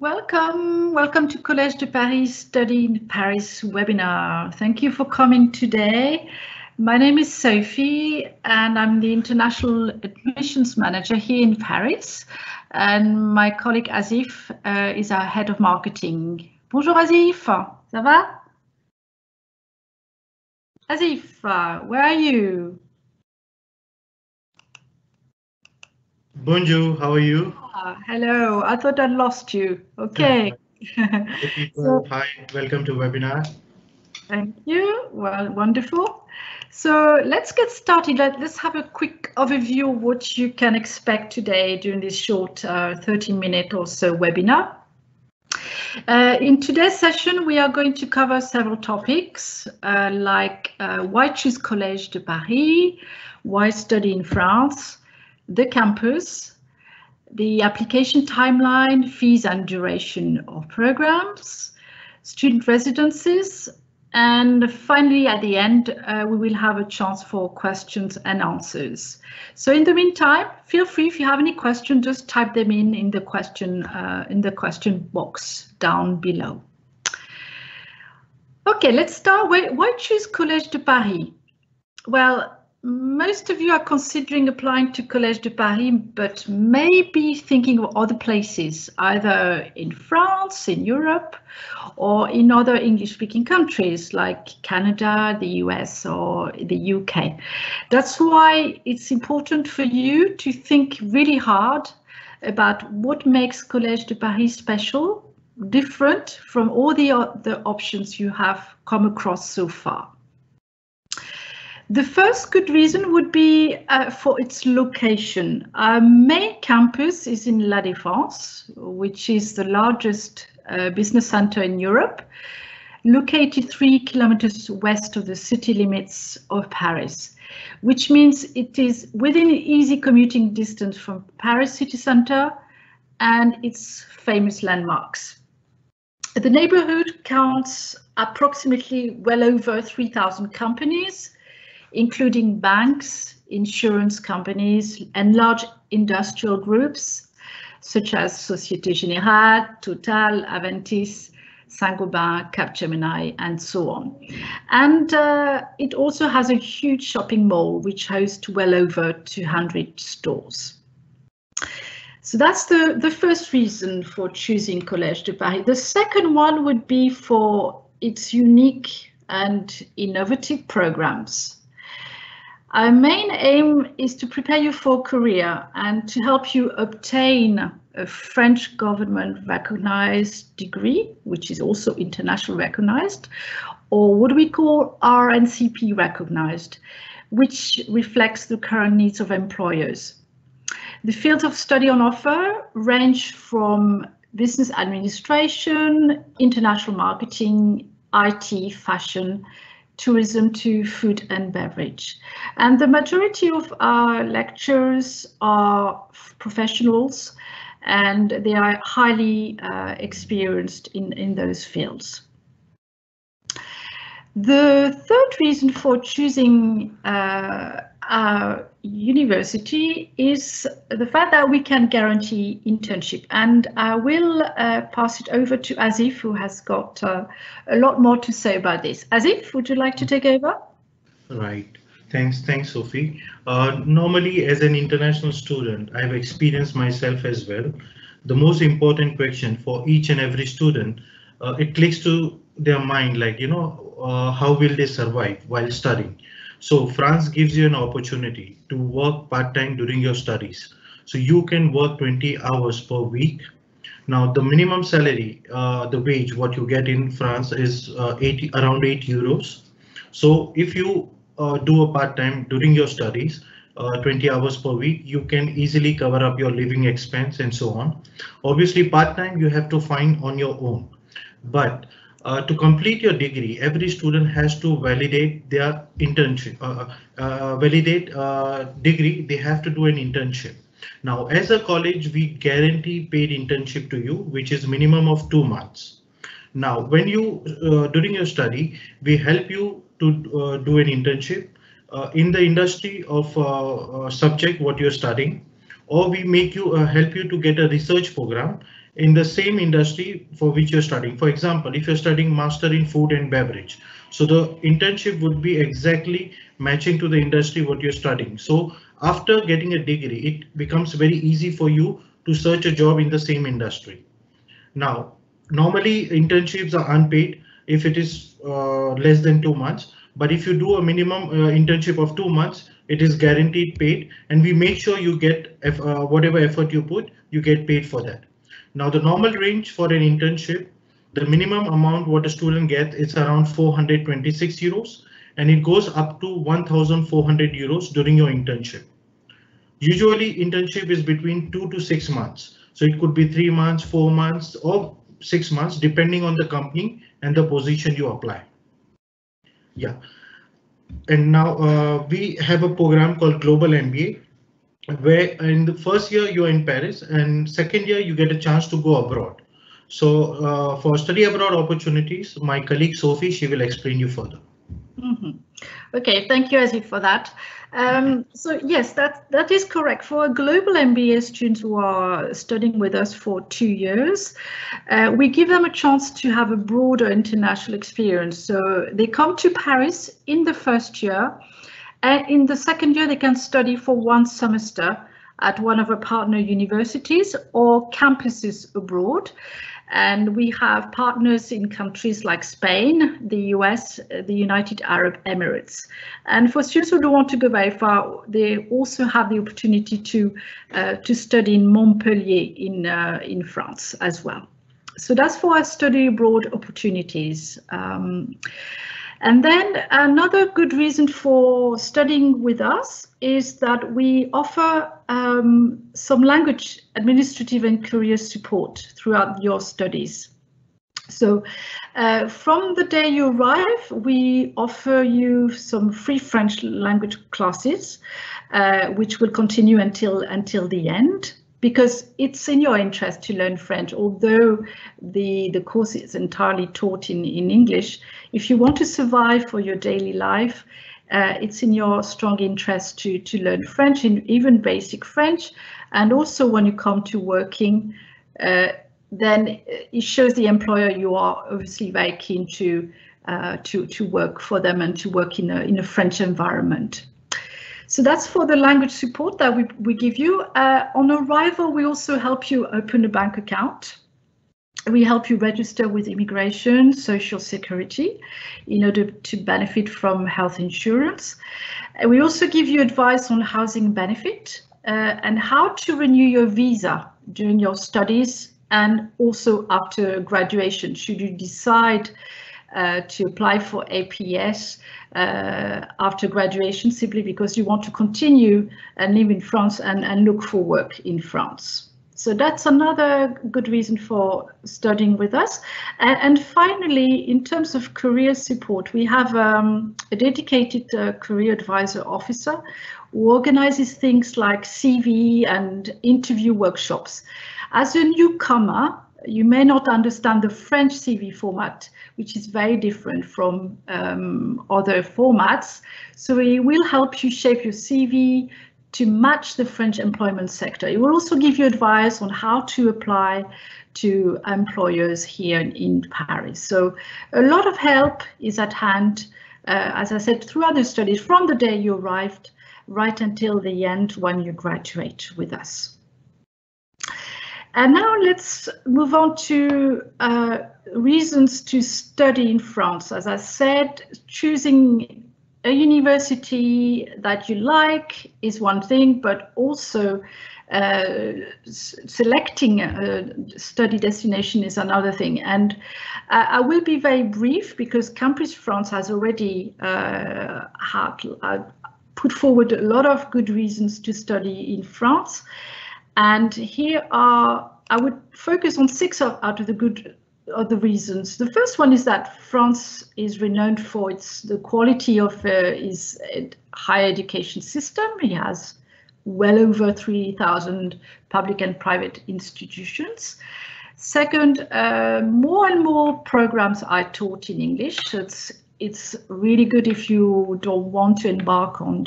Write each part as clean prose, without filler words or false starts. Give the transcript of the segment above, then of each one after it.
Welcome to Collège de Paris Study in Paris webinar. Thank you for coming today. My name is Sophie and I'm the International Admissions Manager here in Paris. And my colleague Asif is our Head of Marketing. Bonjour Asif, ça va? Asif, where are you? Bonjour, how are you? Hello, I thought I'd lost you. Okay. Hey people, hi, welcome to webinar. Thank you. Well, wonderful. So let's get started. Let's have a quick overview of what you can expect today during this short 30-minute or so webinar. In today's session, we are going to cover several topics like why choose Collège de Paris, why study in France, the campus, the application timeline, fees and duration of programs, student residencies, and finally, at the end, we will have a chance for questions and answers. So in the meantime, feel free if you have any questions, just type them in the question box down below. Okay, let's start. Why choose Collège de Paris? Well, most of you are considering applying to Collège de Paris, but maybe thinking of other places, either in France, in Europe, or in other English-speaking countries like Canada, the US, or the UK. That's why it's important for you to think really hard about what makes Collège de Paris special, different from all the other options you have come across so far. The first good reason would be for its location. Our main campus is in La Défense, which is the largest business center in Europe, located 3 kilometers west of the city limits of Paris, which means it is within easy commuting distance from Paris city center and its famous landmarks. The neighborhood counts approximately well over 3,000 companies, including banks, insurance companies, and large industrial groups such as Société Générale, Total, Aventis, Saint-Gobain, Capgemini, and so on. And it also has a huge shopping mall which hosts well over 200 stores. So that's the first reason for choosing Collège de Paris. The second one would be for its unique and innovative programs. Our main aim is to prepare you for a career and to help you obtain a French government recognized degree, which is also internationally recognized, or what we call RNCP recognized, which reflects the current needs of employers. The fields of study on offer range from business administration, international marketing, IT, fashion, tourism to food and beverage. And the majority of our lecturers are professionals and they are highly experienced in those fields. The third reason for choosing our university is the fact that we can guarantee internship, and I will pass it over to Asif, who has got a lot more to say about this. Asif, would you like to take over? Right, thanks Sophie. Normally as an international student, I've experienced myself as well. The most important question for each and every student, it clicks to their mind like, how will they survive while studying? So France gives you an opportunity to work part-time during your studies. So you can work 20 hours per week. Now the minimum salary, the wage, what you get in France is around 8 euros. So if you do a part-time during your studies, 20 hours per week, you can easily cover up your living expense and so on. Obviously part-time you have to find on your own, but to complete your degree, every student has to validate their internship, degree, they have to do an internship. Now, as a college, we guarantee paid internship to you, which is minimum of 2 months. Now, when you, during your study, we help you to do an internship in the industry of subject what you're studying, or we make you help you to get a research program in the same industry for which you're studying. For example, if you're studying master in food and beverage, so the internship would be exactly matching to the industry what you're studying. So after getting a degree, it becomes very easy for you to search a job in the same industry. Now, normally internships are unpaid if it is less than 2 months. But if you do a minimum internship of 2 months, it is guaranteed paid, and we make sure you get whatever effort you put, you get paid for that. Now, the normal range for an internship, the minimum amount what a student gets is around 426 euros, and it goes up to 1,400 euros during your internship. Usually internship is between 2 to 6 months. So it could be 3 months, 4 months, or 6 months, depending on the company and the position you apply. Yeah. And now we have a program called Global MBA, where in the first year you're in Paris, and second year you get a chance to go abroad. So for study abroad opportunities, my colleague Sophie, she will explain you further. Okay, thank you, Azif, for that. So yes, that is correct. For a global MBA students who are studying with us for 2 years, we give them a chance to have a broader international experience. So they come to Paris in the first year, and in the second year they can study for 1 semester at one of our partner universities or campuses abroad. And we have partners in countries like Spain, the US, the United Arab Emirates. And for students who don't want to go very far, they also have the opportunity to study in Montpellier in France as well. So that's for our study abroad opportunities. And then another good reason for studying with us is that we offer some language, administrative and career support throughout your studies. So from the day you arrive, we offer you some free French language classes, which will continue until the end, because it's in your interest to learn French. Although the course is entirely taught in English, if you want to survive for your daily life, it's in your strong interest to learn French, and even basic French. And also when you come to working, then it shows the employer you are obviously very keen to work for them and to work in a French environment. So that's for the language support that we give you. On arrival, we also help you open a bank account. We help you register with immigration, social security, in order to benefit from health insurance. We also give you advice on housing benefit and how to renew your visa during your studies and also after graduation, should you decide to apply for APS after graduation, simply because you want to continue and live in France and look for work in France. So that's another good reason for studying with us. And finally, in terms of career support, we have a dedicated career advisor officer who organizes things like CV and interview workshops. As a newcomer, you may not understand the French CV format, which is very different from other formats. So we will help you shape your CV to match the French employment sector. It will also give you advice on how to apply to employers here in Paris. So a lot of help is at hand, as I said, throughout the studies, from the day you arrived right until the end when you graduate with us. And now let's move on to reasons to study in France. As I said, choosing a university that you like is one thing, but also selecting a study destination is another thing. And I will be very brief because Campus France has already put forward a lot of good reasons to study in France. And here I would focus on 6 out of the reasons. The first one is that France is renowned for the quality of its higher education system. It has well over 3,000 public and private institutions. Second, more and more programs are taught in English. So it's it's really good if you don't want to embark on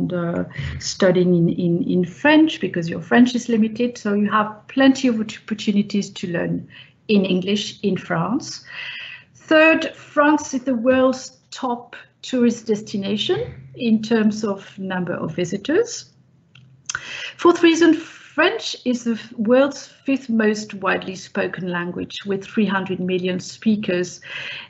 the studying in French, because your French is limited. So you have plenty of opportunities to learn in English in France. Third, France is the world's top tourist destination in terms of number of visitors. Fourth reason, French is the world's fifth most widely spoken language with 300 million speakers,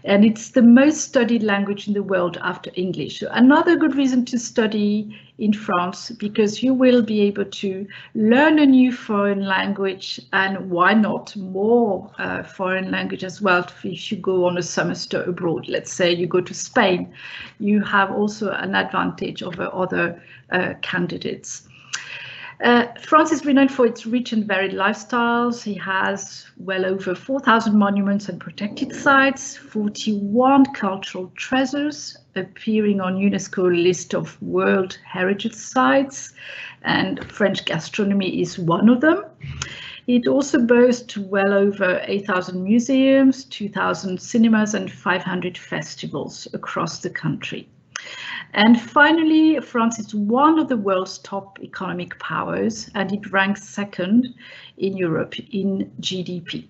and it's the most studied language in the world after English. So another good reason to study in France, because you will be able to learn a new foreign language, and why not more foreign language as well. If you go on a semester abroad, let's say you go to Spain, you have also an advantage over other candidates. France is renowned for its rich and varied lifestyles. It has well over 4,000 monuments and protected sites, 41 cultural treasures appearing on UNESCO list of World Heritage Sites, and French gastronomy is one of them. It also boasts well over 8,000 museums, 2,000 cinemas, and 500 festivals across the country. And finally, France is one of the world's top economic powers, and it ranks second in Europe in GDP.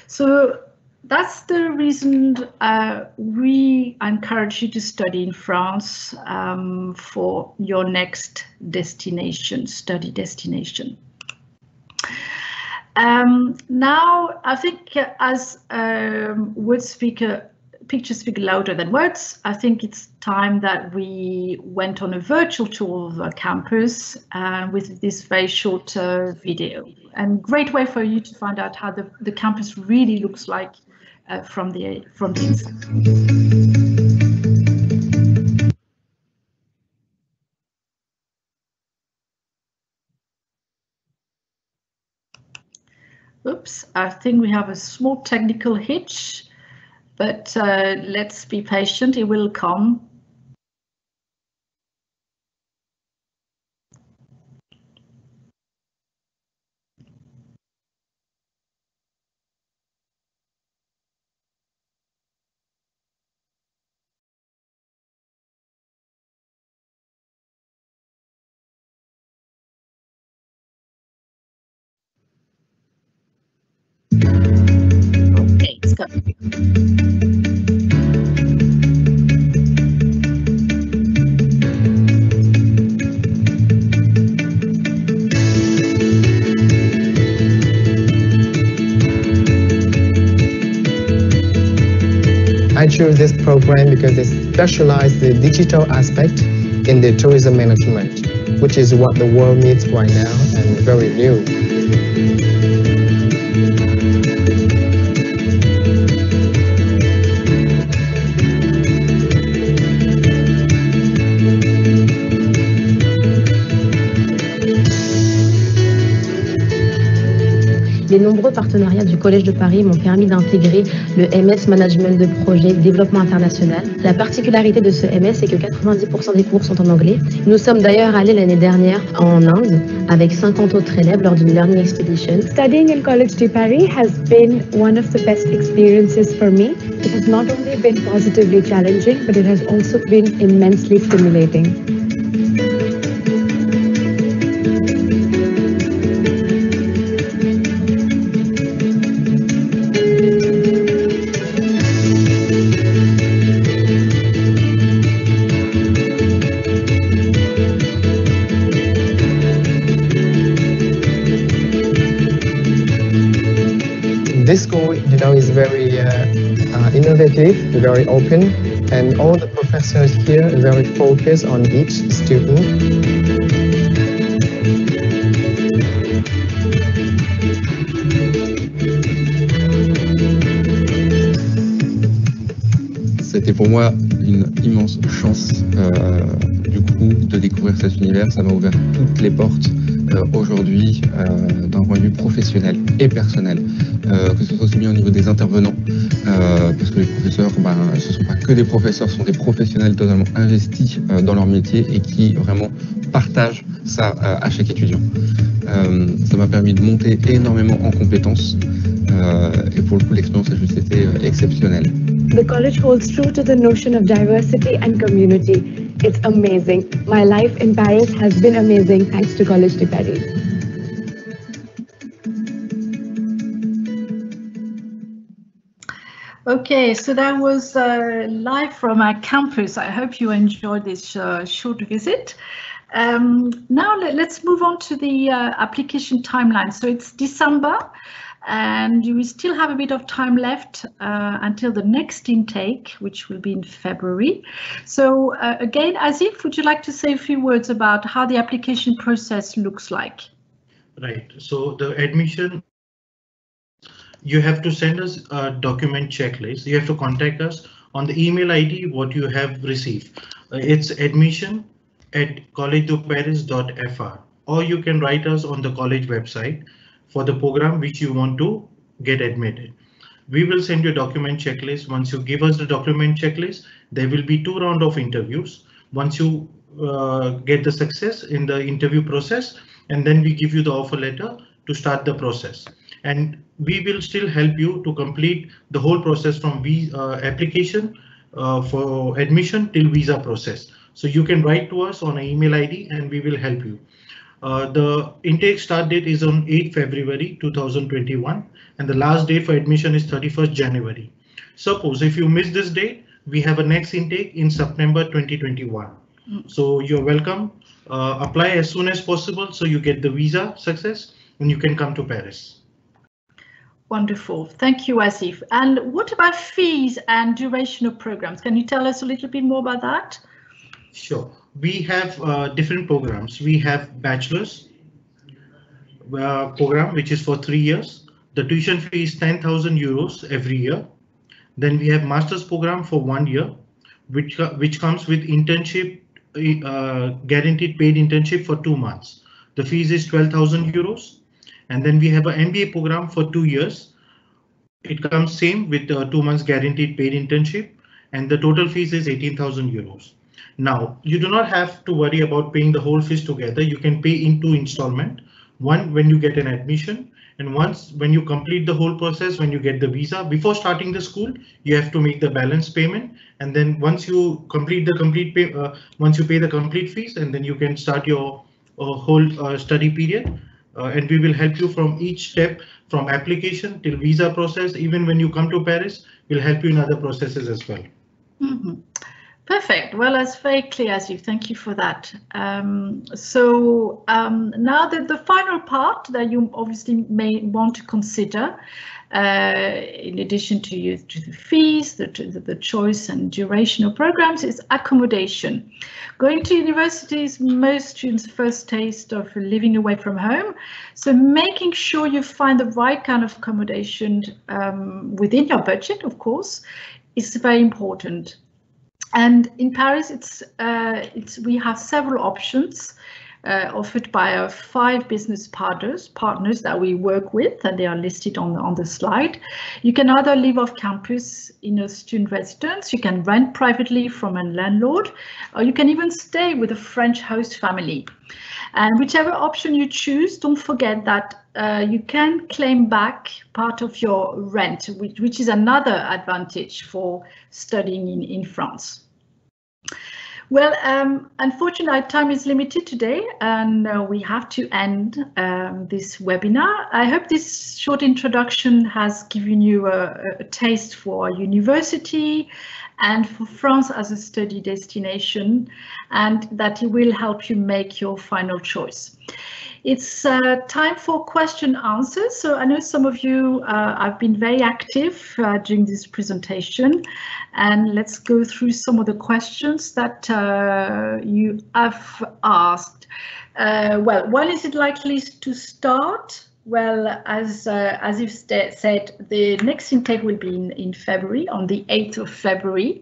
So that's the reason we encourage you to study in France for your next destination, study destination. Now, I think as pictures speak louder than words, I think it's time that we went on a virtual tour of the campus with this very short video. And great way for you to find out how the campus really looks like from the inside. Oops, I think we have a small technical hitch. But let's be patient, it will come. Okay, it's coming. I chose this program because it specializes the digital aspect in the tourism management, which is what the world needs right now and very new. Les nombreux partenariats du Collège de Paris m'ont permis d'intégrer le MS Management de Projet Développement International. La particularité de ce MS, c'est que 90% des cours sont en anglais. Nous sommes d'ailleurs allés l'année dernière en Inde avec 50 autres élèves lors d'une learning expedition. Studying in Collège de Paris has been one of the best experiences for me. It has not only been positively challenging, but it has also been immensely stimulating. This school, is very innovative, very open, and all the professors here are very focused on each student. C'était pour moi une immense chance du coup de découvrir cet univers. Ça m'a ouvert toutes les portes aujourd'hui d'un point de vue professionnel et personnel, que ce soit aussi bien au niveau des intervenants, parce que les professeurs, ce ne sont pas que des professeurs, ce sont des professionnels totalement investis dans leur métier et qui vraiment partagent ça à chaque étudiant. Ça m'a permis de monter énormément en compétences, et pour le coup, l'expérience a juste été exceptionnelle. The college holds true to the notion of diversity and community. It's amazing. My life in Paris has been amazing thanks to Collège de Paris. Okay, so that was live from our campus. I hope you enjoyed this short visit. Now let's move on to the application timeline. So it's December, and you will still have a bit of time left until the next intake, which will be in February. So again, Asif, would you like to say a few words about how the application process looks like? Right, so the admission, you have to send us a document checklist. You have to contact us on the email ID what you have received. It's admission@collegedeparis.fr, or you can write us on the college website for the program which you want to get admitted. We will send you a document checklist. Once you give us the document checklist, there will be 2 rounds of interviews. Once you get the success in the interview process, and then we give you the offer letter to start the process. And we will still help you to complete the whole process from application for admission till visa process. So you can write to us on an email ID and we will help you. The intake start date is on 8 February 2021 and the last date for admission is 31st January. Suppose if you miss this date, we have a next intake in September 2021. So you're welcome. Apply as soon as possible so you get the visa success and you can come to Paris. Wonderful. Thank you, Asif. And what about fees and duration of programs? Can you tell us a little bit more about that? Sure. We have different programs. We have bachelor's program, which is for 3 years. The tuition fee is 10,000 euros every year. Then we have master's program for 1 year, which comes with internship, guaranteed paid internship for 2 months. The fees is 12,000 euros. And then we have an MBA program for 2 years. It comes same with 2 months guaranteed paid internship, and the total fees is 18,000 euros. Now, you do not have to worry about paying the whole fees together. You can pay in 2 installments. One when you get an admission, and once when you complete the whole process, when you get the visa. Before starting the school, you have to make the balance payment, and then once you complete the once you pay the complete fees, and then you can start your whole study period. And we will help you from each step, from application till visa process. Even when you come to Paris, we'll help you in other processes as well. Mm-hmm. Perfect. Well, that's very clear, Asif. Thank you for that. Now the final part that you obviously may want to consider, in addition to the fees, the choice and duration of programs, is accommodation. Going to university is most students' first taste of living away from home. So making sure you find the right kind of accommodation within your budget, of course, is very important. And in Paris, we have several options offered by our 5 business partners that we work with, and they are listed on the slide. You can either live off campus in a student residence, you can rent privately from a landlord, or you can even stay with a French host family. And whichever option you choose, don't forget that you can claim back part of your rent, which is another advantage for studying in France. Well, unfortunately, time is limited today, and we have to end this webinar. I hope this short introduction has given you a taste for university and for France as a study destination, and that it will help you make your final choice. It's time for question answers. So I know some of you have been very active during this presentation, and let's go through some of the questions that you have asked. Well, when is it likely to start? Well, as you've said, the next intake will be in February, on the 8th of February.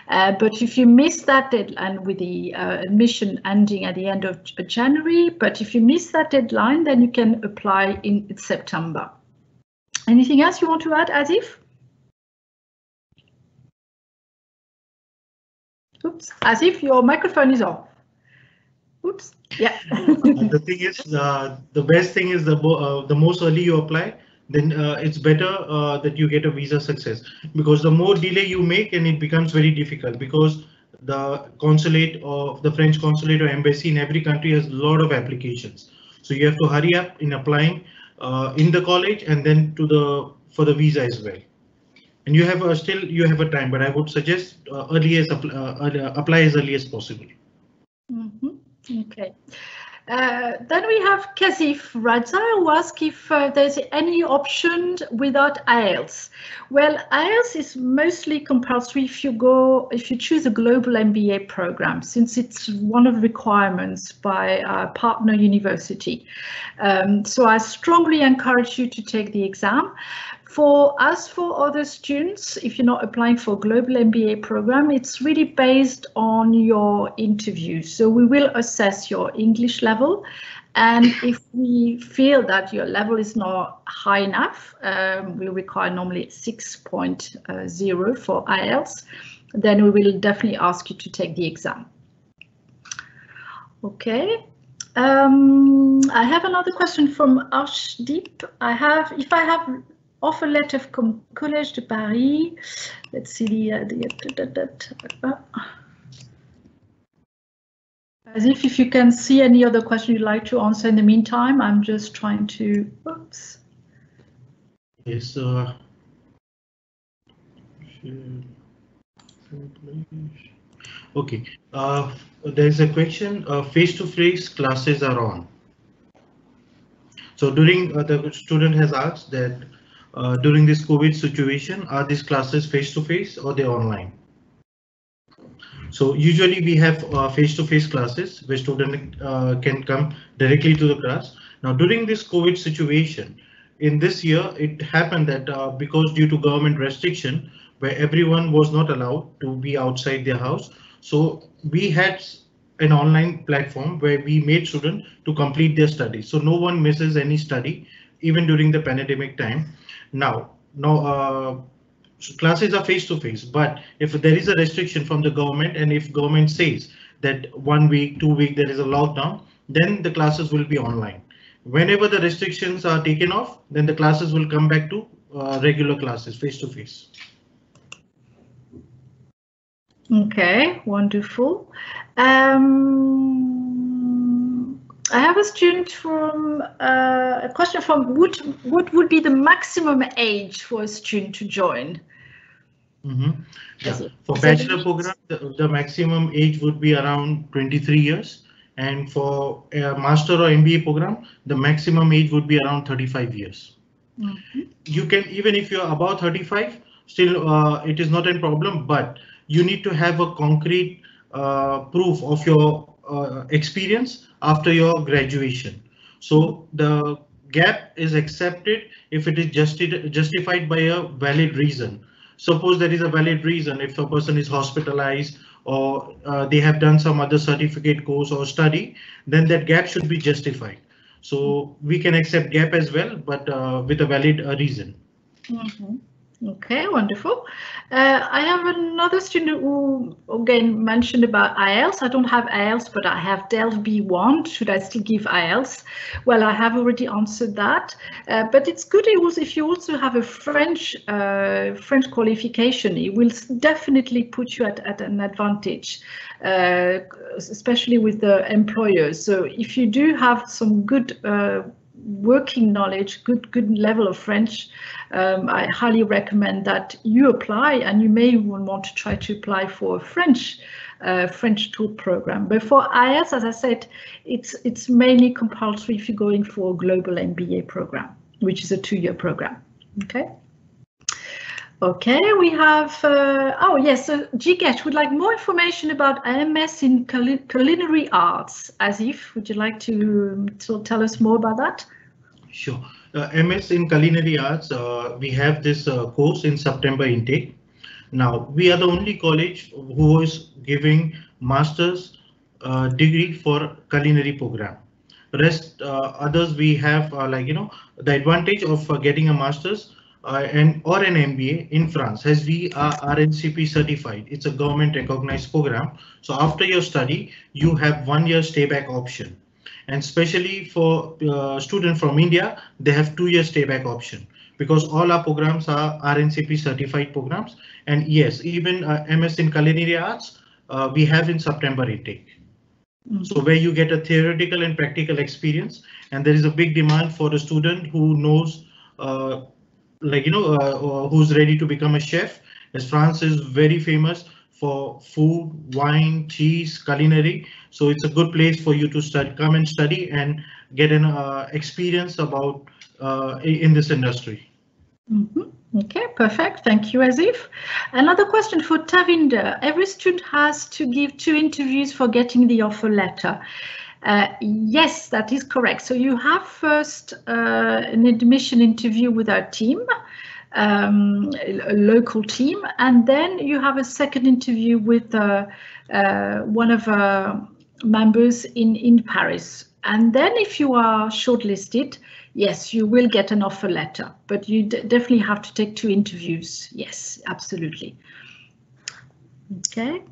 But if you miss that deadline with the admission ending at the end of January, but if you miss that deadline, then you can apply in September. Anything else you want to add, Asif? Oops, Asif, your microphone is off. Oops, yeah. The thing is, the best thing is the most early you apply, then it's better that you get a visa success, because the more delay you make, and it becomes very difficult, because the consulate of the French consulate or embassy in every country has a lot of applications. So you have to hurry up in applying in the college and then for the visa as well. And you have you have a time, but I would suggest apply as early as possible. Okay. Then we have Kazif Raza, who asks if there's any option without IELTS. Well, IELTS is mostly compulsory if you choose a global MBA program, since it's one of the requirements by a partner university. So I strongly encourage you to take the exam. For other students, if you're not applying for a global MBA program, it's really based on your interviews. So we will assess your English level, and if we feel that your level is not high enough, we require normally 6.0 for IELTS, then we will definitely ask you to take the exam. Okay. I have another question from Arshdeep. If I have offer letter from Collège de Paris. Let's see as if you can see any other question you'd like to answer in the meantime. I'm just trying to. Oops. Yes. Okay. There's a question. Face-to-face classes are on. So during the student has asked that. During this COVID situation, are these classes face-to-face or they're online? So usually we have face-to-face classes where student can come directly to the class. Now during this COVID situation, in this year, it happened that because due to government restriction, where everyone was not allowed to be outside their house, so we had an online platform where we made students to complete their studies. So no one misses any study, even during the pandemic time. Now, classes are face-to-face, but if there is a restriction from the government, and if government says that 1 week, 2 weeks there is a lockdown, then the classes will be online. Whenever the restrictions are taken off, then the classes will come back to regular classes, face-to-face. Okay, wonderful. I have a student from a question from what would be the maximum age for a student to join? Yeah. For bachelor program, the maximum age would be around 23 years, and for a master or MBA program, the maximum age would be around 35 years. You can, even if you're above 35, still it is not a problem, but you need to have a concrete proof of your experience after your graduation. So the gap is accepted if it is justified by a valid reason. Suppose there is a valid reason, if a person is hospitalized or they have done some other certificate course or study, then that gap should be justified. So we can accept gap as well, but with a valid reason. Okay, wonderful. I have another student who again mentioned about IELTS. I don't have IELTS, but I have DELF B1. Should I still give IELTS? Well, I have already answered that, but it's good if you also have a French qualification. It will definitely put you at an advantage, especially with the employers. So if you do have some good working knowledge, good level of French, I highly recommend that you apply, and you may even want to try to apply for a French tool program. But for IELTS, as I said, it's mainly compulsory if you're going for a global MBA program, which is a 2-year program. Okay. Okay, we have, oh yes, so Jigesh would like more information about MS in culinary arts. Asif, would you like to tell us more about that? Sure. MS in culinary arts, we have this course in September intake. Now, we are the only college who is giving master's degree for culinary program. Rest others we have the advantage of getting a master's or an MBA in France, as we are RNCP certified. It's a government recognized program. So after your study, you have 1 year stay back option. And especially for students from India, they have 2 year stay back option. because all our programs are RNCP certified programs. And yes, even MS in Culinary Arts, we have in September intake. So where you get a theoretical and practical experience, and there is a big demand for a student who knows, who's ready to become a chef, as France is very famous for food, wine, cheese, culinary. So it's a good place for you to come and study and get an experience about in this industry. Okay, perfect. Thank you, Asif. Another question for Tavinder. Every student has to give 2 interviews for getting the offer letter. Yes, that is correct. So you have first an admission interview with our team, a local team, and then you have a second interview with one of our members in Paris. And then if you are shortlisted, yes, you will get an offer letter, but you definitely have to take 2 interviews. Yes, absolutely. Okay.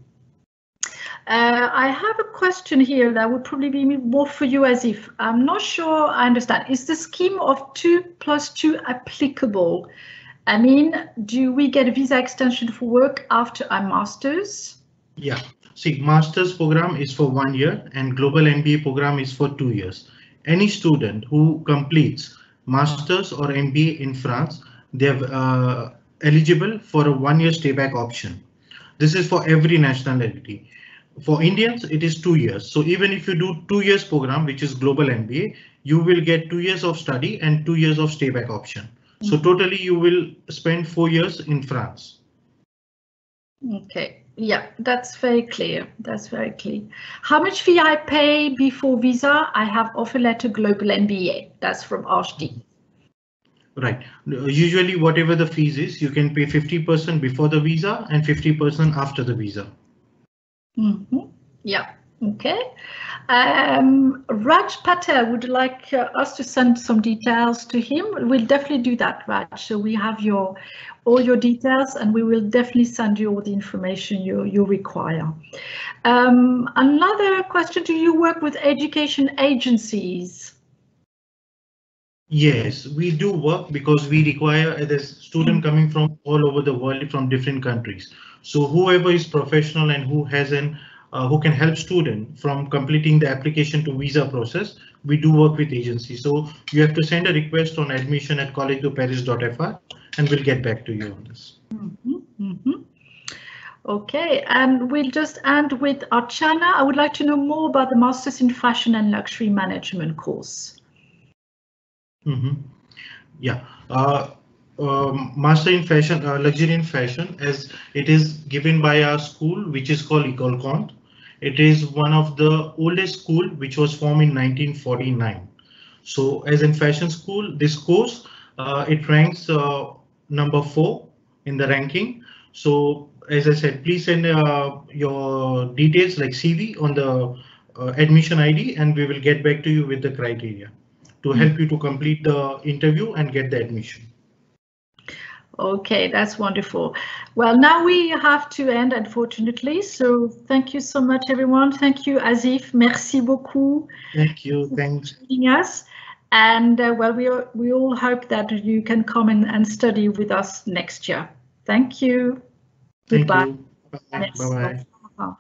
I have a question here that would probably be more for you, Asif. I'm not sure I understand. Is the scheme of 2+2 applicable? I mean, do we get a visa extension for work after our master's? Yeah. See, master's program is for 1 year and global MBA program is for 2 years. Any student who completes master's or MBA in France, they're eligible for a 1-year stay back option. This is for every nationality. For Indians, it is 2 years. So even if you do 2 years program, which is global MBA, you will get 2 years of study and 2 years of stay back option. So totally you will spend 4 years in France. Okay. Yeah, that's very clear. That's very clear. How much fee I pay before visa? I have offer letter global MBA. That's from Ashdi. Right. Usually, whatever the fees is, you can pay 50% before the visa and 50% after the visa. Yeah. Okay. Raj Patel would like us to send some details to him. We'll definitely do that, Raj. So we have all your details, and we will definitely send you all the information you require. Another question: do you work with education agencies? Yes, we do work because we require the student coming from all over the world from different countries. So whoever is professional and who has who can help student from completing the application to visa process, we do work with agencies. So you have to send a request on admission@collegedeparis.fr and we'll get back to you on this. Okay, and we'll just end with Archana. I would like to know more about the Masters in Fashion and Luxury Management course. Yeah. Master in Fashion, Luxury in Fashion, as it is given by our school, which is called Ecole Comte. It is one of the oldest school which was formed in 1949. So as in fashion school, this course, it ranks number 4 in the ranking. So as I said, please send your details like CV on the admission ID and we will get back to you with the criteria to help you to complete the interview and get the admission. Okay, that's wonderful. Well, now we have to end, unfortunately. So thank you so much, everyone. Thank you, Asif. Merci beaucoup. Thank you. Thanks for joining us. And well, we all hope that you can come and study with us next year. Thank you. Thank Goodbye. you. Bye. Bye.